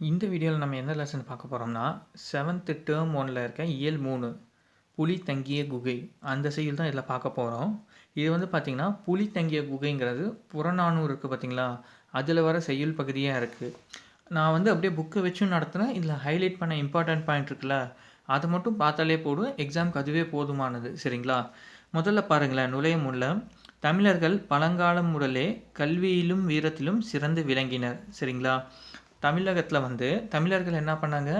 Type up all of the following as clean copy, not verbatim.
இந்த வீடியோவில் நம்ம என்ன லெசன் பார்க்க போகிறோம்னா 7th டேர்ம் 1ல் இருக்க இயல் 3 புலி தங்கிய குகை அந்த செயல் தான் இதில் பார்க்க போகிறோம். இது வந்து பார்த்திங்கன்னா புலி தங்கிய குகைங்கிறது புறநானூறு இருக்குது பார்த்திங்களா, அதில் வர செய்யுள் பகுதியாக இருக்குது. நான் வந்து அப்படியே புக்கை வச்சும் நடத்துகிறேன். இதில் ஹைலைட் பண்ண இம்பார்ட்டன்ட் பாயிண்ட் இருக்குல்ல, அதை மட்டும் பார்த்தாலே போதும், எக்ஸாமுக்கு அதுவே போதுமானது. சரிங்களா? முதல்ல பாருங்களேன், நுழையும் முல்ல தமிழர்கள் பழங்காலம் முதலே கல்வியிலும் வீரத்திலும் சிறந்து விளங்கினர். சரிங்களா? தமிழகத்தில் வந்து தமிழர்கள் என்ன பண்ணாங்க,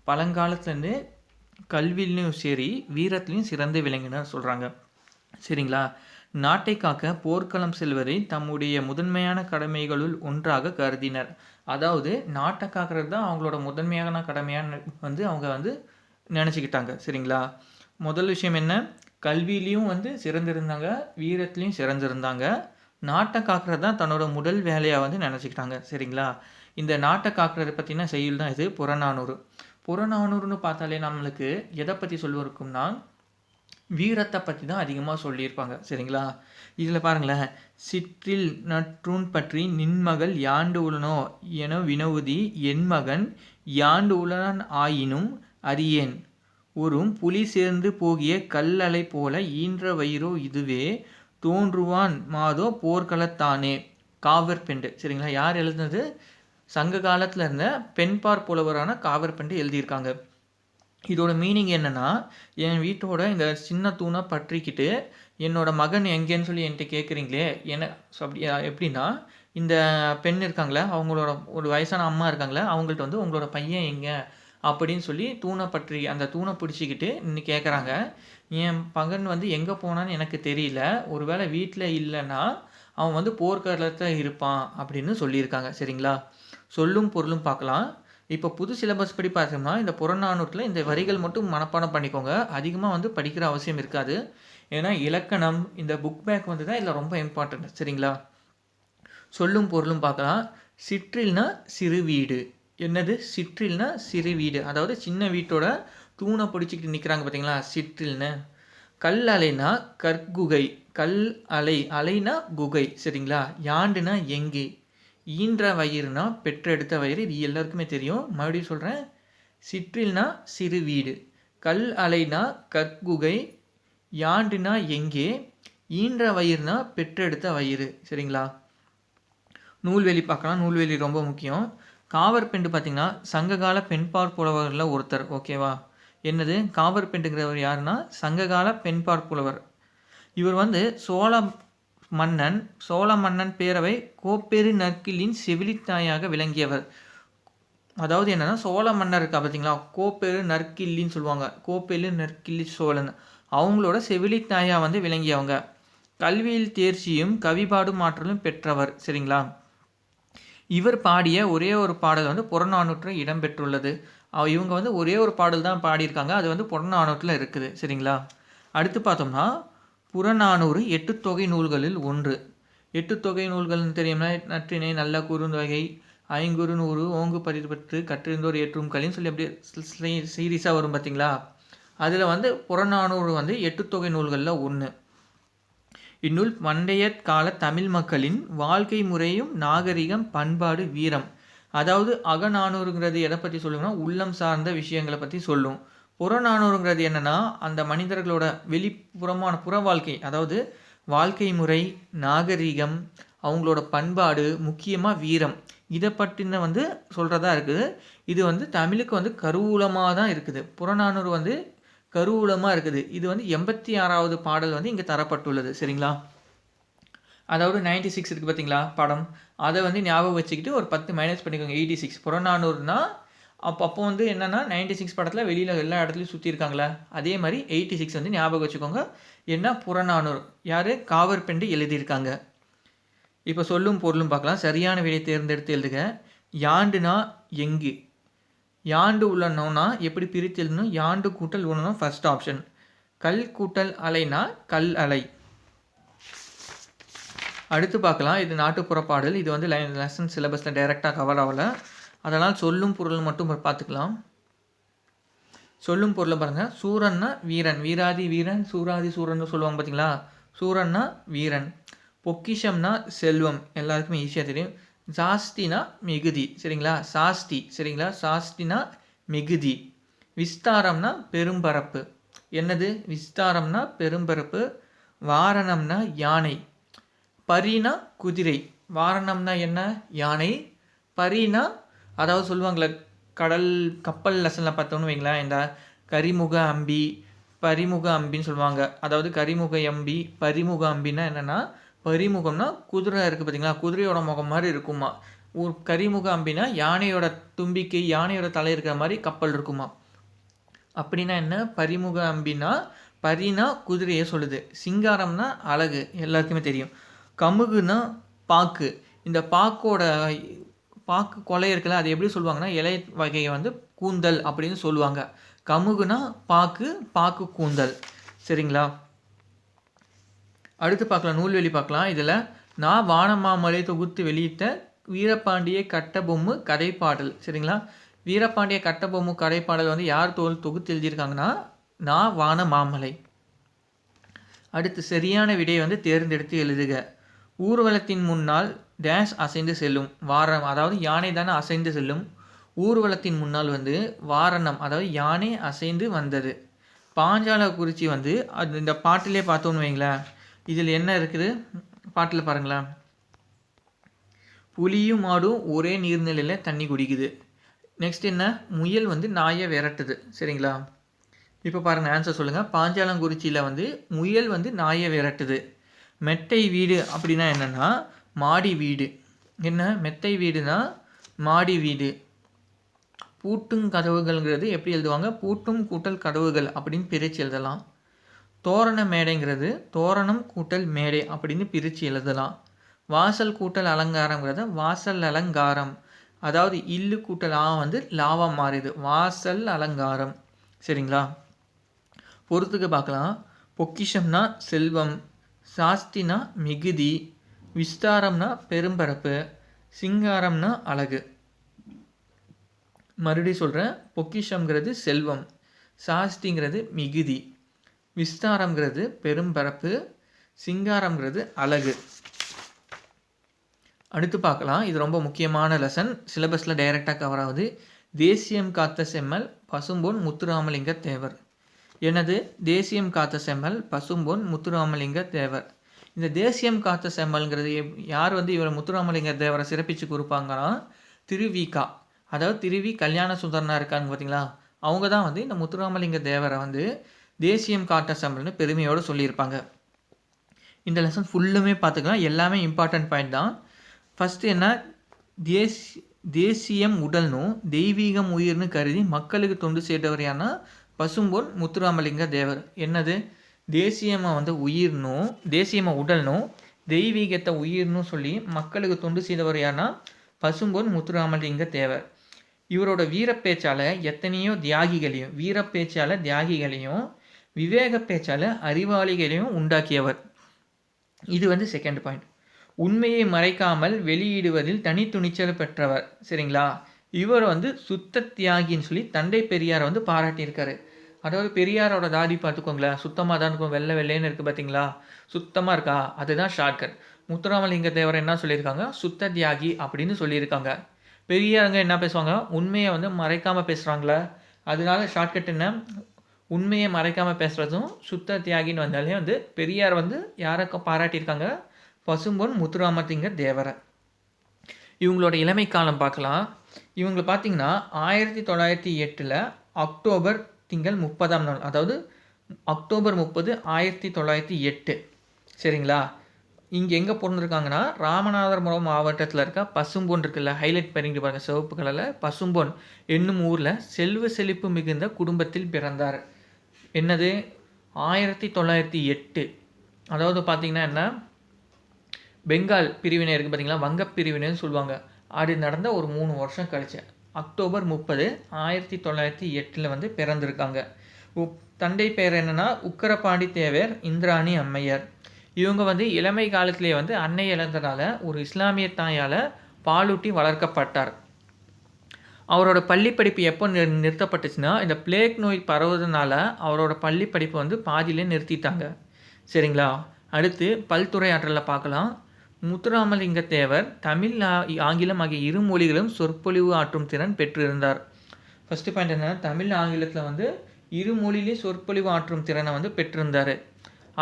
பழங்காலத்துலேருந்து கல்வியிலையும் சரி வீரத்திலையும் சிறந்து விளங்கினர் சொல்கிறாங்க. சரிங்களா? நாட்டை காக்க போர்க்களம் செல்வதை தம்முடைய முதன்மையான கடமைகளுள் ஒன்றாக கருதினர். அதாவது நாட்டை காக்கிறது தான் அவங்களோட முதன்மையான கடமையான வந்து அவங்க வந்து நினச்சிக்கிட்டாங்க. சரிங்களா? முதல் விஷயம் என்ன, கல்வியிலையும் வந்து சிறந்திருந்தாங்க, வீரத்துலேயும் சிறந்திருந்தாங்க. நாட்டை காக்கிறது தான் தன்னோட முதல் வேலையாக வந்து நினச்சிக்கிட்டாங்க. சரிங்களா? இந்த நாட்டை காக்கிறத பற்றின செய்யுள் தான் இது புறநானூறு. புறநானூறுன்னு பார்த்தாலே நம்மளுக்கு எதை பற்றி சொல்லியிருக்கும்னா வீரத்தை பற்றி தான் அதிகமாக சொல்லியிருப்பாங்க. சரிங்களா? இதில் பாருங்களேன், சிற்றில் நற்றூன் பற்றி நின்மகள் யாண்டு உளனோ என வினவுதி என் மகன் யாண்டு உளன் ஆயினும் அறியேன் ஒரும் புலி சேர்ந்து போகிய கல்லலை போல ஈன்ற வயிறோ இதுவே தோன்றுவான் மாதோ போர்க்களத்தானே. காவற்பெண்டு. சரிங்களா? யார் எழுதுனது? சங்க காலத்தில் இருந்த பெண்பார் புலவரான காவற்பெண்டு எழுதியிருக்காங்க. இதோட மீனிங் என்னென்னா, என் வீட்டோட இந்த சின்ன தூணை பற்றிக்கிட்டு என்னோட மகன் எங்கேன்னு சொல்லி என்கிட்ட கேட்குறீங்களே என்ன அப்படி எப்படின்னா, இந்த பெண் இருக்காங்களே அவங்களோட ஒரு வயசான அம்மா இருக்காங்களே அவங்கள்ட்ட வந்து உங்களோட பையன் எங்கே அப்படின்னு சொல்லி தூணை பற்றி அந்த தூணை பிடிச்சிக்கிட்டு இன்னும் கேட்குறாங்க. என் மகன் வந்து எங்கே போனான்னு எனக்கு தெரியல, ஒருவேளை வீட்டில் இல்லைன்னா அவன் வந்து போர்க்களத்தில் இருப்பான் அப்படின்னு சொல்லியிருக்காங்க. சரிங்களா? சொல்லும் பொருளும் பார்க்கலாம். இப்போ புது சிலபஸ் படி பார்த்தோம்னா இந்த புறநானூற்றில் இந்த வரிகள் மட்டும் மனப்பாடம் பண்ணிக்கோங்க, அதிகமாக வந்து படிக்கிற அவசியம் இருக்காது. ஏன்னா இலக்கணம் இந்த புக் பேக் வந்து தான் இதில் ரொம்ப இம்பார்ட்டன்ட். சரிங்களா? சொல்லும் பொருளும் பார்க்கலாம். சிற்றில்னா சிறு வீடு. என்னது? சிற்றில்னா சிறு வீடு, அதாவது சின்ன வீட்டோட தூணை பிடிச்சிக்கிட்டு நிற்கிறாங்க பார்த்தீங்களா, சிற்றில்னு. கல் அலைனா கற்குகை, கல் அலை, அலைனா குகை. சரிங்களா? யாண்டுனா எங்கே, ஈன்ற வயிறுனா பெற்றெடுத்த வயிறு, இது எல்லாருக்குமே தெரியும். மறுபடியும் சொல்கிறேன், சிற்றில்னா சிறு வீடு, கல் அலைனா கற்குகை, யாண்டுனா எங்கே, ஈன்ற வயிறுனா பெற்றெடுத்த வயிறு. சரிங்களா? நூல்வெளி பார்க்கலாம். நூல்வெளி ரொம்ப முக்கியம். காவற்பெண்டு பார்த்திங்கன்னா சங்ககால பெண்பார் புலவர்களில் ஒருத்தர். ஓகேவா? என்னது? காவற்பெண்டுங்கிறவர் யாருன்னா சங்ககால பெண்பார் புலவர். இவர் வந்து சோழ மன்னன் பேரவை கோப்பெரு நற்கிள்ளின் செவிலித்தாயாக விளங்கியவர். அதாவது என்னன்னா, சோழ மன்னர் இருக்கா பார்த்தீங்களா, கோப்பெரு நற்கிள்ளின்னு சொல்லுவாங்க, கோப்பெரு நற்கிள்ளி சோழன், அவங்களோட செவிலித்தாயாக வந்து விளங்கியவங்க. கல்வியில் தேர்ச்சியும் கவிபாடும் ஆற்றலும் பெற்றவர். சரிங்களா? இவர் பாடிய ஒரே ஒரு பாடல் வந்து புறநானூற்றில் இடம்பெற்றுள்ளது. இவங்க வந்து ஒரே ஒரு பாடல் தான் பாடியிருக்காங்க, அது வந்து புறநானூற்றில் இருக்குது. சரிங்களா? அடுத்து பார்த்தோம்னா புறநானூறு 8 தொகை நூல்களில் ஒன்று. 8 தொகை நூல்கள்னு தெரியும்னா, நற்றிணை, நல்ல குறுந்தொகை, ஐங்குறு நூறு, ஓங்கு பதிப்பற்று, கற்றிருந்தோர் ஏற்றும் கலின்னு சொல்லி அப்படியே சீரீஸாக வரும் பார்த்தீங்களா. அதில் வந்து புறநானூறு வந்து 8 தொகை நூல்களில் ஒன்று. இந்நூல் பண்டைய கால தமிழ் மக்களின் வாழ்க்கை முறையும் நாகரிகம், பண்பாடு, வீரம், அதாவது அகநானூறுங்கிறது எதை பற்றி சொல்லுங்கன்னா உள்ளம் சார்ந்த விஷயங்களை பற்றி சொல்லும். புறநானூறுங்கிறது என்னென்னா அந்த மனிதர்களோட வெளிப்புறமான புற வாழ்க்கை, அதாவது வாழ்க்கை முறை, நாகரிகம், அவங்களோட பண்பாடு, முக்கியமாக வீரம், இதை பற்றின வந்து சொல்கிறதா இருக்குது. இது வந்து தமிழுக்கு வந்து கருவூலமாக தான் இருக்குது. புறநானூறு வந்து கருவூலமாக இருக்குது. இது வந்து 86வது பாடல் வந்து இங்கே தரப்பட்டுள்ளது. சரிங்களா? அதாவது 96 இருக்குது பார்த்தீங்களா படம், அதை வந்து ஞாபகம் வச்சுக்கிட்டு ஒரு 10 மைனஸ் பண்ணிக்கோங்க. 86 புறநானூறுனா அப்போ வந்து என்னென்னா 96 படத்தில் வெளியில் எல்லா இடத்துலையும் சுற்றிருக்காங்களே, அதே மாதிரி 86 வந்து ஞாபகம் வச்சுக்கோங்க. என்ன புறநானூறு யார்? காவற்பெண்டு எழுதியிருக்காங்க. இப்போ சொல்லும் பொருளும் பார்க்கலாம். சரியான விடையை தேர்ந்தெடுத்து எழுதுக. யாண்டுனா எங்கு, யாண்டு உள்ளனோன்னா எப்படி பிரித்து எழுதணும், யாண்டு கூட்டல் உணணும் ஃபர்ஸ்ட் ஆப்ஷன். கல் கூட்டல் அலைனா கல் அலை. அடுத்து பார்க்கலாம், இது நாட்டுப்புற பாடல். இது வந்து லெசன் சிலபஸில் டைரெக்டாக கவர் ஆகலை, அதனால் சொல்லும் பொருள் மட்டும் பார்த்துக்கலாம். சொல்லும் பொருளை பாருங்கள். சூரன்னா வீரன், வீராதி வீரன், சூராதி சூரன் சொல்லுவாங்க பார்த்தீங்களா, சூரன்னா வீரன். பொக்கிஷம்னா செல்வம், எல்லாருக்குமே ஈஸியாக தெரியும். சாஸ்தினா மிகுதி சரிங்களா, சாஸ்தி சரிங்களா, சாஸ்தினா மிகுதி. விஸ்தாரம்னா பெரும்பரப்பு. என்னது விஸ்தாரம்னா பெரும்பரப்பு. வாரணம்னா யானை. பரினா குதிரை. வாரணம்னா என்ன யானை. பரினா அதாவது சொல்லுவாங்களே கடல் கப்பல் லெசனில் பார்த்தோன்னு வைங்களேன், இந்த கரிமுக அம்பி பரிமுக அம்பின்னு சொல்லுவாங்க. அதாவது கரிமுக அம்பி பரிமுக அம்பின்னா என்னென்னா, பரிமுகம்னா குதிரை இருக்குது பார்த்தீங்களா, குதிரையோட முகம் மாதிரி இருக்குமா. ஒரு கரிமுக அம்பினா யானையோட தும்பிக்கை யானையோட தலை இருக்கிற மாதிரி கப்பல் இருக்குமா. அப்படின்னா என்ன பரிமுக அம்பினா, பரினா குதிரையை சொல்லுது. சிங்காரம்னா அழகு எல்லாருக்குமே தெரியும். கமுகுனா பாக்கு. இந்த பாக்கு கொலை இருக்குல்ல, அது எப்படி சொல்லுவாங்கன்னா இலை வகையை வந்து கூந்தல் அப்படின்னு சொல்லுவாங்க. கமுகுனா பாக்கு, பாக்கு கூந்தல் சரிங்களா. அடுத்து பார்க்கலாம், நூல்வெளி பார்க்கலாம். இதில் நான் வானமாமலை தொகுத்து வெளியிட்ட வீரபாண்டிய கட்டபொம்மு கதைப்பாடல் சரிங்களா. வீரபாண்டிய கட்டபொம்மு கதைப்பாடல் வந்து யார் தொகுத்து எழுதியிருக்காங்கன்னா நான் வானமாமலை. அடுத்து சரியான விடையை வந்து தேர்ந்தெடுத்து எழுதுக. ஊர்வலத்தின் முன்னால் டேஷ் அசைந்து செல்லும். வாரணம் அதாவது யானை தானே அசைந்து செல்லும். ஊர்வலத்தின் முன்னால் வந்து வாரணம் அதாவது யானை அசைந்து வந்தது. பாஞ்சாலக்குறிச்சி வந்து அது இந்த பாட்டிலே பார்த்தோன்னு வைங்களேன், இதில் என்ன இருக்குது பாட்டில் பாருங்களேன். புலியும் மாடும் ஒரே நீர்நிலையில் தண்ணி குடிக்குது. நெக்ஸ்ட் என்ன, முயல் வந்து நாயை விரட்டுது சரிங்களா. இப்போ பாருங்கள் ஆன்சர் சொல்லுங்கள். பாஞ்சாலங்குறிச்சியில் வந்து முயல் வந்து நாயை விரட்டுது. மெத்தை வீடு அப்படின்னா என்னென்னா மாடி வீடு. என்ன மெத்தை வீடுனா மாடி வீடு. பூட்டும் கதவுகள்ங்கிறது எப்படி எழுதுவாங்க, பூட்டும் கூட்டல் கதவுகள் அப்படின்னு பிரித்து எழுதலாம். தோரண மேடைங்கிறது தோரணம் கூட்டல் மேடை அப்படின்னு பிரித்து எழுதலாம். வாசல் கூட்டல் அலங்காரங்கிறத வாசல் அலங்காரம். அதாவது இல்லு கூட்டல் வந்து லாவா மாறுது, வாசல் அலங்காரம் சரிங்களா. பொறுத்துக்கு பார்க்கலாம். பொக்கிஷம்னா செல்வம், சாஸ்தினா மிகுதி, விஸ்தாரம்னா பெரும்பரப்பு, சிங்காரம்னா அழகு. மறுபடியும் சொல்கிறேன், பொக்கிஷம்ங்கிறது செல்வம், சாஸ்திங்கிறது மிகுதி, விஸ்தாரம்ங்கிறது பெரும்பரப்பு, சிங்காரம்ங்கிறது அழகு. அடுத்து பார்க்கலாம், இது ரொம்ப முக்கியமான லெசன், சிலபஸில் டைரெக்டாக கவர் ஆகுது. தேசியம் காத்த செம்மல் பசும்பொன் முத்துராமலிங்க தேவர். எனது தேசியம் காத்த செம்மல் பசும்பொன் முத்துராமலிங்க தேவர். இந்த தேசியம் காத்த செம்மல்ங்கிறது யார் வந்து இவர் முத்துராமலிங்க தேவரை சிறப்பித்து கொடுப்பாங்கன்னா திருவிகா, அதாவது திருவி கல்யாண சுந்தரனா இருக்காங்க பார்த்தீங்களா, அவங்க தான் வந்து இந்த முத்துராமலிங்க தேவரை வந்து தேசியம் காட்ட செம்மல்னு பெருமையோடு சொல்லியிருப்பாங்க. இந்த லெசன் ஃபுல்லுமே பார்த்துக்கலாம், எல்லாமே இம்பார்ட்டன்ட் பாயிண்ட் தான். ஃபஸ்ட்டு என்ன, தேசியம் உடல்னும் தெய்வீகம் உயிர்னு கருதி மக்களுக்கு தொண்டு செய்தவர் யாருன்னா பசும்பொன் முத்துராமலிங்க தேவர். என்னது தேசியமாக வந்து உயிர்னும் தேசியமாக உடல்னும் தெய்வீகத்தை உயிர்னு சொல்லி மக்களுக்கு தொண்டு செய்தவர் யாருன்னா பசும்பொன் முத்துராமலிங்க தேவர். இவரோட வீரப்பேச்சால் எத்தனையோ தியாகிகளையும் தியாகிகளையும் விவேக பேச்சால் அறிவாளிகளையும் உண்டாக்கியவர். இது வந்து செகண்ட் பாயிண்ட். உண்மையை மறைக்காமல் வெளியிடுவதில் தனி துணிச்சல் பெற்றவர் சரிங்களா. இவர் வந்து சுத்த தியாகின்னு சொல்லி தந்தை பெரியாரை வந்து பாராட்டியிருக்காரு. அதாவது பெரியாரோட தாடி பார்த்துக்கோங்களேன், சுத்தமாக தான் இருக்கும், வெள்ளை வெள்ளைன்னு இருக்குது பார்த்தீங்களா, சுத்தமாக இருக்கா, அதுதான் ஷார்ட்கட். முத்துராமலிங்க தேவர் என்ன சொல்லியிருக்காங்க, சுத்த தியாகி அப்படின்னு சொல்லியிருக்காங்க. பெரியாருங்க என்ன பேசுவாங்க, உண்மையை வந்து மறைக்காமல் பேசுகிறாங்களே, அதனால ஷார்ட்கட் என்ன, உண்மையை மறைக்காமல் பேசுகிறதும் சுத்த தியாகின்னு வந்தாலே வந்து பெரியார் வந்து யாரை பாராட்டியிருக்காங்க, பசும்பொன் முத்துராமலிங்க தேவரை. இவங்களோட இளமை காலம் பார்க்கலாம். இவங்களை பார்த்தீங்கன்னா 1908 அக்டோபர் திங்கள் 30ஆம் நாள், அதாவது அக்டோபர் 30, 1908 சரிங்களா. இங்கே எங்கே பிறந்திருக்காங்கன்னா ராமநாதபுரம் மாவட்டத்தில் இருக்க பசும்பொன் இருக்குல்ல, ஹைலைட் பண்ணிட்டு பாருங்கள் சிவப்பு கலரில், பசும்பொன் என்னும் ஊரில் செல்வ செழிப்பு மிகுந்த குடும்பத்தில் பிறந்தார். என்னது 1908, அதாவது பார்த்தீங்கன்னா என்ன, பெங்கால் பிரிவினை இருக்குது பார்த்தீங்களா, வங்க பிரிவினைன்னு சொல்லுவாங்க, அது நடந்த ஒரு 3 வருஷம் கழிச்சு அக்டோபர் 30, 1908 வந்து பிறந்திருக்காங்க. தந்தை பெயர் என்னென்னா உக்கரபாண்டி தேவர், இந்திராணி அம்மையார். இவங்க வந்து இளமை காலத்திலே வந்து அன்னை இழந்ததால் ஒரு இஸ்லாமிய தாயால் பாலூட்டி வளர்க்கப்பட்டார். அவரோட பள்ளி படிப்பு எப்போ நிறுத்தப்பட்டுச்சுன்னா இந்த பிளேக் நோய் பரவுறதுனால அவரோட பள்ளி படிப்பு வந்து பாதியிலே நிறுத்திட்டாங்க சரிங்களா. அடுத்து பல்துறை ஆற்றலில் பார்க்கலாம். முத்துராமலிங்க தேவர் தமிழ், ஆங்கிலம் ஆகிய இரு மொழிகளும் சொற்பொழிவு ஆற்றும் திறன் பெற்றிருந்தார். ஃபஸ்ட்டு பாயிண்ட் என்னன்னா, தமிழ், ஆங்கிலத்தில் வந்து இரு மொழியிலேயும் சொற்பொழிவு ஆற்றும் திறனை வந்து பெற்றிருந்தார்.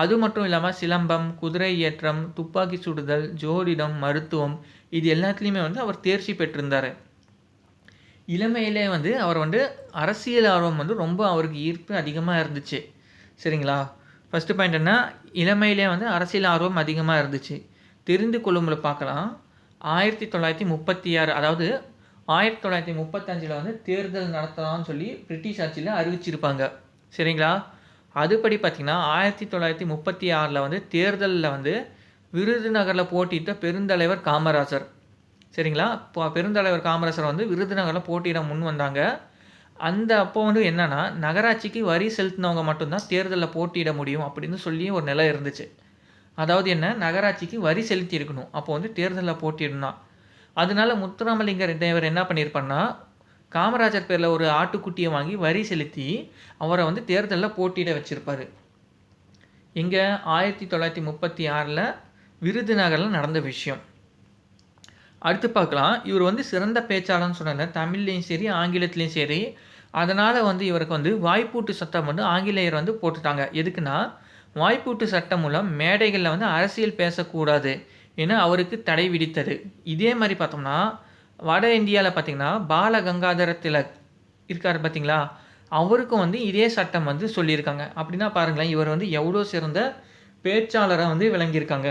அது மட்டும் இல்லாமல் சிலம்பம், குதிரை ஏற்றம், துப்பாக்கி சுடுதல், ஜோதிடம், மருத்துவம் இது எல்லாத்துலேயுமே வந்து அவர் தேர்ச்சி பெற்றிருந்தார். இளமையிலே வந்து அவர் வந்து அரசியல் ஆர்வம் வந்து ரொம்ப அவருக்கு ஈர்ப்பு அதிகமாக இருந்துச்சு. சரிங்களா? ஃபஸ்ட்டு பாயிண்ட் என்ன, இளமையிலே வந்து அரசியல் ஆர்வம் அதிகமாக இருந்துச்சு. தெரிந்து கொள்ளும்ல பார்க்கலாம். 1936 அதாவது 1935 வந்து தேர்தல் நடத்தலாம்னு சொல்லி பிரிட்டிஷ் ஆட்சியில் அறிவிச்சிருப்பாங்க. சரிங்களா? அதுபடி பார்த்திங்கன்னா 1936 வந்து தேர்தலில் வந்து விருதுநகரில் போட்டியிட்ட பெருந்தலைவர் காமராஜர். சரிங்களா? இப்போ பெருந்தலைவர் காமராஜர் வந்து விருதுநகரில் போட்டியிட முன் வந்தாங்க. அப்போ வந்து என்னென்னா, நகராட்சிக்கு வரி செலுத்தினவங்க மட்டும்தான் தேர்தலில் போட்டியிட முடியும் அப்படின்னு சொல்லி ஒரு நிலை இருந்துச்சு. அதாவது என்ன, நகராட்சிக்கு வரி செலுத்தி இருக்கணும், அப்போ வந்து தேர்தலில் போட்டியிடணும். அதனால முத்துராமலிங்க தேவர் என்ன பண்ணியிருப்பார்னா, காமராஜர் பேரில் ஒரு ஆட்டுக்குட்டியை வாங்கி வரி செலுத்தி அவரை வந்து தேர்தலில் போட்டியிட வச்சுருப்பார். இங்கே 1936 விருதுநகரில் நடந்த விஷயம். அடுத்து பார்க்கலாம். இவர் வந்து சிறந்த பேச்சாளர்னு சொன்னாங்க, தமிழ்லேயும் சரி ஆங்கிலத்துலேயும் சரி. அதனால் வந்து இவருக்கு வந்து வாய்ப்பூட்டு சட்டம் வந்து ஆங்கிலேயர் வந்து போட்டுட்டாங்க. எதுக்குன்னா, வாய்ப்பூட்டு சட்டம் மூலம் மேடைகளில் வந்து அரசியல் பேசக்கூடாது என அவருக்கு தடை விதித்தது. இதே மாதிரி பார்த்தோம்னா, வட இந்தியாவில் பார்த்திங்கன்னா பால கங்காதர திலக் இருக்கார் பார்த்தீங்களா, அவருக்கும் வந்து இதே சட்டம் வந்து சொல்லியிருக்காங்க. அப்படின்னா பாருங்களேன், இவர் வந்து எவ்வளோ சிறந்த பேச்சாளராக வந்து விளங்கியிருக்காங்க.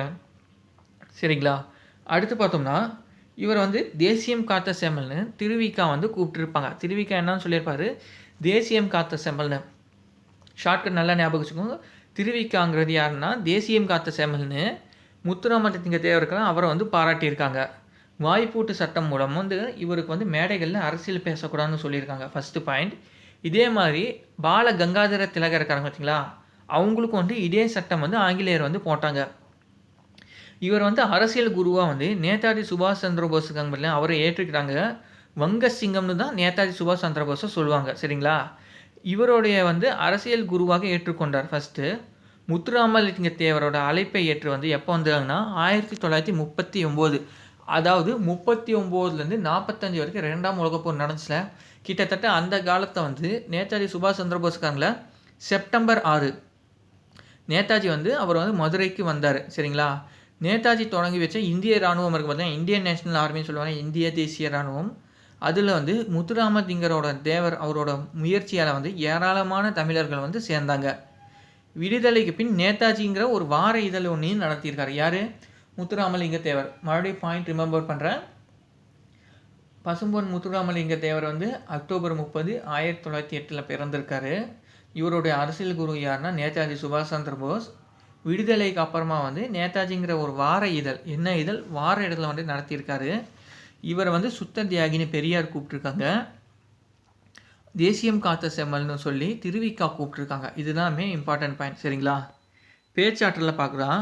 சரிங்களா? அடுத்து பார்த்தோம்னா, இவர் வந்து தேசியம் காத்த செம்மல்னு திருவிக்கா வந்து கூப்பிட்டுருப்பாங்க. திருவிக்கா என்னன்னு சொல்லியிருப்பார், தேசியம் காத்த செம்மல்னு. ஷார்ட்கட் நல்லா ஞாபகம் வச்சுக்கோங்க. திருவிக்காங்கிறது யாருன்னா, தேசியம் காத்த செம்மல்னு முத்துராமலிங்க தேவருக்கெல்லாம் அவரை வந்து பாராட்டியிருக்காங்க. வாய்ப்பூட்டு சட்டம் மூலம் வந்து இவருக்கு வந்து மேடைகளில் அரசியல் பேசக்கூடாதுன்னு சொல்லியிருக்காங்க. First point. இதே மாதிரி பால கங்காதர திலகர் இருக்காங்க பார்த்தீங்களா, அவங்களுக்கும் வந்து இதே சட்டம் வந்து ஆங்கிலேயர் வந்து போட்டாங்க. இவர் வந்து அரசியல் குருவாக வந்து நேதாஜி சுபாஷ் சந்திர போஸ் இருக்காங்க, அவரை ஏற்றுக்கிறாங்க. வங்க சிங்கம்னு தான் நேதாஜி சுபாஷ் சந்திர போஸை சொல்லுவாங்க. சரிங்களா? இவருடைய வந்து அரசியல் குருவாக ஏற்றுக்கொண்டார். ஃபஸ்ட்டு முத்துராமலிங்க தேவரோட அழைப்பை ஏற்று வந்து எப்போ வந்தாங்கன்னா 1939, அதாவது 39லேருந்து 45 வரைக்கும் 2ஆம் உலகப்போர் நடந்துச்சுல. கிட்டத்தட்ட அந்த காலத்தை வந்து நேதாஜி சுபாஷ் சந்திர போஸ் இருக்காங்கள, செப்டம்பர் 6 நேதாஜி வந்து அவர் வந்து மதுரைக்கு வந்தார். சரிங்களா? நேதாஜி தொடங்கி வச்ச இந்திய இராணுவம் இருக்குது பார்த்தீங்கன்னா, இந்தியன் நேஷனல் ஆர்மின்னு சொல்லுவாங்க, இந்திய தேசிய இராணுவம். அதில் வந்து முத்துராமலிங்கரோட தேவர் அவரோட முயற்சியால் வந்து ஏராளமான தமிழர்கள் வந்து சேர்ந்தாங்க. விடுதலைக்கு பின் நேதாஜிங்கிற ஒரு வார இதழ் ஒன்றையும் நடத்தியிருக்காரு. யார்? முத்துராமலிங்க தேவர். மறுபடியும் பாயிண்ட் ரிமெம்பர் பண்ணுறேன். பசும்பொன் முத்துராமலிங்க தேவர் வந்து அக்டோபர் 30, 1908 பிறந்திருக்காரு. இவருடைய அரசியல் குரு யாருன்னா நேதாஜி சுபாஷ் சந்திர போஸ். விடுதலைக்கு அப்புறமா வந்து நேதாஜிங்கிற ஒரு வார இதழ், என்ன இதழ், வார இதழில் வந்து நடத்தியிருக்காரு. இவரை வந்து சுத்த தியாகின்னு பெரியார் கூப்பிட்ருக்காங்க. தேசியம் காத்த செம்மல்னு சொல்லி திருவிக்கா கூப்பிட்ருக்காங்க. இதுதான்மே இம்பார்ட்டன்ட் பாயிண்ட். சரிங்களா? பேச்சாற்றலில் பார்க்குறான்.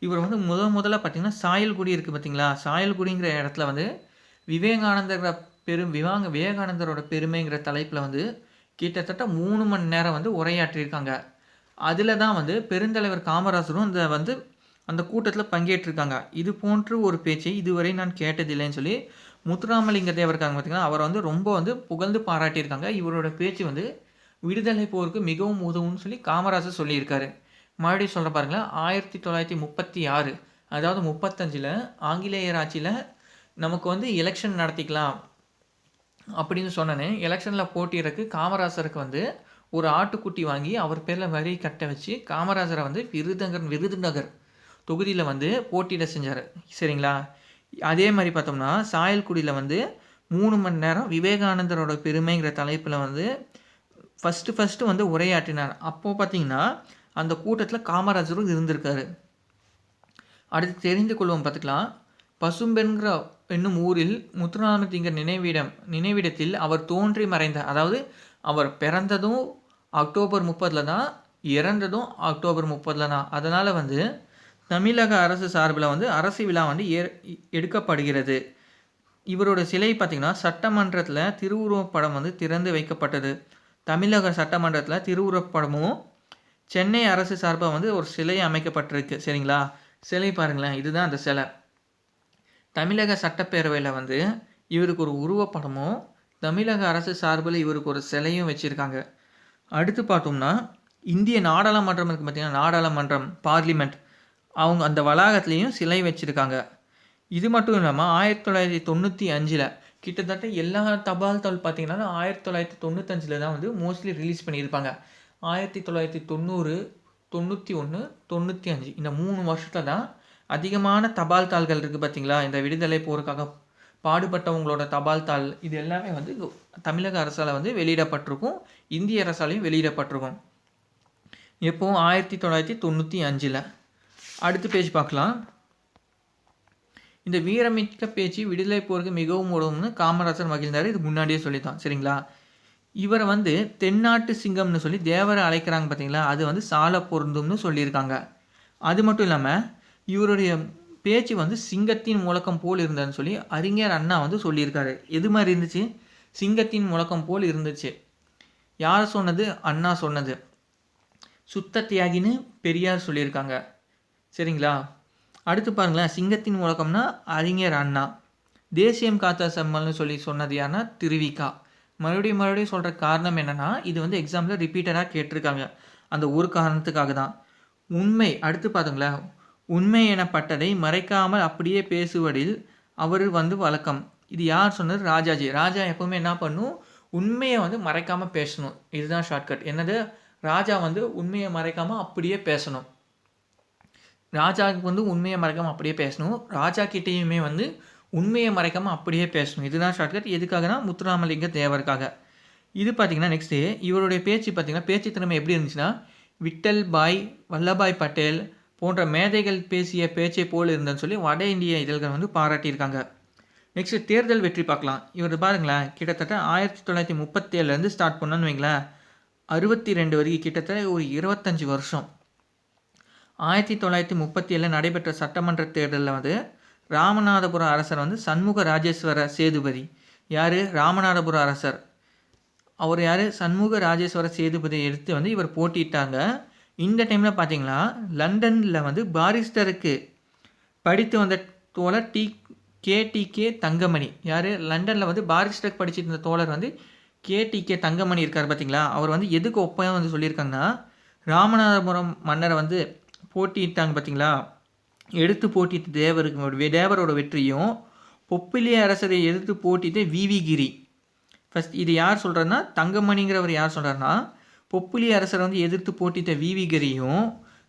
இவர் வந்து முதல்ல பார்த்திங்கன்னா சாயல்குடி இருக்குது பார்த்தீங்களா, சாயல்குடிங்கிற இடத்துல வந்து விவேகானந்தரோட பெருமைங்கிற தலைப்பில் வந்து கிட்டத்தட்ட 3 மணி நேரம் வந்து உரையாற்றியிருக்காங்க. அதில் தான் வந்து பெருந்தலைவர் காமராஜரும் அந்த கூட்டத்தில் பங்கேற்றிருக்காங்க. இது போன்ற ஒரு பேச்சை இதுவரை நான் கேட்டதில்லைன்னு சொல்லி முத்துராமலிங்க தேவர் இருக்காங்க பார்த்தீங்கன்னா, அவரை வந்து ரொம்ப வந்து புகழ்ந்து பாராட்டியிருக்காங்க. இவரோட பேச்சு வந்து விடுதலை போருக்கு மிகவும் உதவும்னு சொல்லி காமராஜர் சொல்லியிருக்காரு. மறுபடியும் சொல்கிற பாருங்களேன், 1936 அதாவது 35 ஆங்கிலேயர் ஆட்சியில் நமக்கு வந்து எலெக்ஷன் நடத்திக்கலாம் அப்படின்னு சொன்னேன்னு, எலெக்ஷனில் போட்டியிடறதுக்கு காமராஜருக்கு வந்து ஒரு ஆட்டுக்குட்டி வாங்கி அவர் பேரில் வரி கட்ட வச்சு காமராஜரை வந்து விருதுநகர் தொகுதியில் வந்து போட்டியிட செஞ்சார். சரிங்களா? அதே மாதிரி பார்த்தோம்னா சாயல்குடியில் வந்து 3 மணி நேரம் விவேகானந்தரோட பெருமைங்கிற தலைப்பில் வந்து ஃபஸ்ட்டு வந்து உரையாற்றினார். அப்போது பார்த்திங்கன்னா அந்த கூட்டத்தில் காமராஜரும் இருந்திருக்காரு. அடுத்து தெரிந்து கொள்வோம் பார்த்துக்கலாம். பசும்பென்கிற என்னும் ஊரில் முத்துராமலிங்க நினைவிடத்தில் அவர் தோன்றி மறைந்தார். அதாவது அவர் பிறந்ததும் அக்டோபர் 30 தான், இறந்ததும் அக்டோபர் 30 தான். அதனால் வந்து தமிழக அரசு சார்பில் வந்து அரசு விழா வந்து எடுக்கப்படுகிறது. இவரோட சிலை பார்த்திங்கன்னா சட்டமன்றத்தில் திருவுருவப்படம் வந்து திறந்து வைக்கப்பட்டது. தமிழக சட்டமன்றத்தில் திருவுருவப்படமும் சென்னை அரசு சார்பாக வந்து ஒரு சிலை அமைக்கப்பட்டிருக்கு. சரிங்களா? சிலை பாருங்களேன், இதுதான் அந்த சிலை. தமிழக சட்டப்பேரவையில் வந்து இவருக்கு ஒரு உருவப்படமும் தமிழக அரசு சார்பில் இவருக்கு ஒரு சிலையும் வச்சுருக்காங்க. அடுத்து பார்த்தோம்னா இந்திய நாடாளுமன்றம் இருக்குது பார்த்தீங்கன்னா, நாடாளுமன்றம் பார்லிமெண்ட் அவங்க அந்த வளாகத்துலேயும் சிலை வச்சுருக்காங்க. இது மட்டும் இல்லாமல் 1995 கிட்டத்தட்ட எல்லா தபால் தல் பார்த்தீங்கன்னா 1995 தான் வந்து மோஸ்ட்லி ரிலீஸ் பண்ணியிருப்பாங்க. 1990, 91, 95 இந்த 3 வருஷத்துல தான் அதிகமான தபால் தாள்கள் இருக்குது பார்த்தீங்களா, இந்த விடுதலை போருக்காக பாடுபட்டவங்களோட தபால் தாள் இது எல்லாமே வந்து தமிழக அரசால் வந்து வெளியிடப்பட்டிருக்கும், இந்திய அரசாலையும் வெளியிடப்பட்டிருக்கும். எப்போ 1995. அடுத்த பேஜ் பார்க்கலாம். இந்த வீரமிக்க பேச்சு விடுதலை போருக்கு மிகவும் உதவும்னு காமராஜர் மகிழ்ந்தார். இது முன்னாடியே சொல்லித்தான் சரிங்களா. இவரை வந்து தென்னாட்டு சிங்கம்னு சொல்லி தேவரை அழைக்கிறாங்க பார்த்தீங்களா, அது வந்து சால பொருந்தும்னு சொல்லியிருக்காங்க. அது மட்டும் இல்லாமல் இவருடைய பேச்சு வந்து சிங்கத்தின் முழக்கம் போல் இருந்ததுன்னு சொல்லி அறிஞர் அண்ணா வந்து சொல்லியிருக்காரு. எது மாதிரி இருந்துச்சு? சிங்கத்தின் முழக்கம் போல் இருந்துச்சு. யார் சொன்னது? அண்ணா சொன்னது. சுத்த தியாகின்னு பெரியார் சொல்லியிருக்காங்க சரிங்களா. அடுத்து பாருங்களேன், சிங்கத்தின் முழக்கம்னா அறிஞர் அண்ணா. தேசியம் காத்த செம்மல்னு சொல்லி சொன்னது யாருன்னா திருவிக்கா. மறுபடியும் சொல்கிற காரணம் என்னென்னா, இது வந்து எக்ஸாமில் ரிப்பீட்டடாக கேட்டிருக்காங்க. அந்த ஒரு காரணத்துக்காக தான். உண்மை அடுத்து பாருங்களேன், உண்மை எனப்பட்டதை மறைக்காமல் அப்படியே பேசுவதில் அவர் வந்து வழக்கம். இது யார் சொன்னது? ராஜாஜி. ராஜா எப்போவுமே என்ன பண்ணும்? உண்மையை வந்து மறைக்காமல் பேசணும். இதுதான் ஷார்ட்கட். என்னது? ராஜா வந்து உண்மையை மறைக்காமல் அப்படியே பேசணும். ராஜாவுக்கு வந்து உண்மையை மறைக்காமல் அப்படியே பேசணும். ராஜா கிட்டேயுமே வந்து உண்மையை மறைக்காமல் அப்படியே பேசணும். இதுதான் ஷார்ட்கட். எதுக்காகனா முத்துராமலிங்க தேவருக்காக. இது பார்த்திங்கன்னா நெக்ஸ்ட்டு இவருடைய பேச்சு பார்த்திங்கன்னா பேச்சு திறமை எப்படி இருந்துச்சுன்னா, விட்டல் பாய், வல்லபாய் பட்டேல் போன்ற மேதைகள் பேசிய பேச்சை போல் இருந்ததுன்னு சொல்லி வட இந்திய இதழ்கள் வந்து பாராட்டியிருக்காங்க. நெக்ஸ்ட்டு தேர்தல் வெற்றி பார்க்கலாம். இவர் பாருங்களேன், கிட்டத்தட்ட 1937 ஸ்டார்ட் பண்ணோன்னு வைங்களேன், 62 வரைக்கும் கிட்டத்தட்ட ஒரு 25 வருஷம். 1937 நடைபெற்ற சட்டமன்ற தேர்தலில் வந்து ராமநாதபுரம் அரசர் வந்து சண்முக ராஜேஸ்வர சேதுபதி. யார்? ராமநாதபுர அரசர். அவர் யார்? சண்முக ராஜேஸ்வர சேதுபதியை எடுத்து வந்து இவர் போட்டிட்டாங்க. இந்த டைமில் பார்த்தீங்கன்னா லண்டனில் வந்து பாரிஸ்டருக்கு படித்து வந்த தோழர் கேடிகே தங்கமணி. யார்? லண்டனில் வந்து பாரிஸ்டருக்கு படிச்சுட்டு இருந்த தோழர் வந்து கேடிகே தங்கமணி இருக்கார் பார்த்தீங்களா. அவர் வந்து எதுக்கு ஒப்பம் வந்து சொல்லியிருக்காங்கன்னா, ராமநாதபுரம் மன்னரை வந்து போட்டிட்டாங்க பார்த்தீங்களா, எடுத்து போட்டிட்டு தேவரோட வெற்றியும், பொப்பிலிய அரசரை எதிர்த்து போட்டிட்டு விவி கிரி. ஃபஸ்ட் இது யார் சொல்கிறேன்னா, தங்கமணிங்கிறவர் யார் சொல்கிறாருன்னா, பொப்பிலிய அரசரை வந்து எதிர்த்து போட்டிட்ட விவி கிரியும்,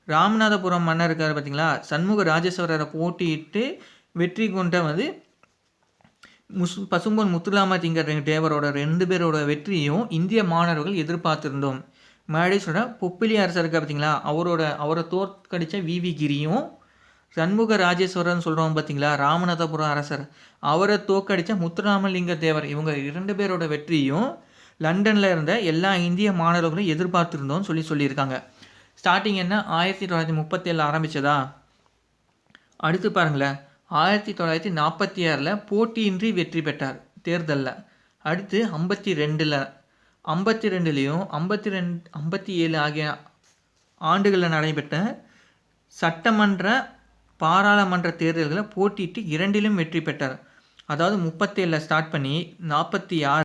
ராமநாதபுரம் மன்னர் இருக்கார் பார்த்தீங்களா, சண்முக ராஜேஸ்வரரை போட்டியிட்டு வெற்றி கொண்ட வந்து பசும்பொன் முத்துராமலிங்க தேவரோட 2 பேரோட வெற்றியும் இந்திய மாணவர்கள் எதிர்பார்த்திருந்தோம். மறுபடி சொல்கிறேன், பொப்பிலி அரசர் இருக்கா பார்த்தீங்களா, அவரை தோற்கடித்த விவி கிரியும், சண்முக ராஜேஸ்வரன் சொல்கிறோம் பார்த்தீங்களா ராமநாதபுரம் அரசர், அவரை தோற்கடித்த முத்துராமலிங்க தேவர், இவங்க 2 பேரோட வெற்றியும் லண்டனில் இருந்த எல்லா இந்திய மாணவர்களும் எதிர்பார்த்துருந்தோம்னு சொல்லியிருக்காங்க. ஸ்டார்டிங் என்ன 1937 ஆரம்பித்ததா. அடுத்து பாருங்களேன், 1946 போட்டியின்றி வெற்றி பெற்றார் தேர்தலில். அடுத்து 52லேயும் 57 ஆகிய ஆண்டுகளில் நடைபெற்ற சட்டமன்ற பாராளுமன்ற தேர்தல்களை போட்டியிட்டு 2லும் வெற்றி பெற்றார். அதாவது 37 ஸ்டார்ட் பண்ணி 46,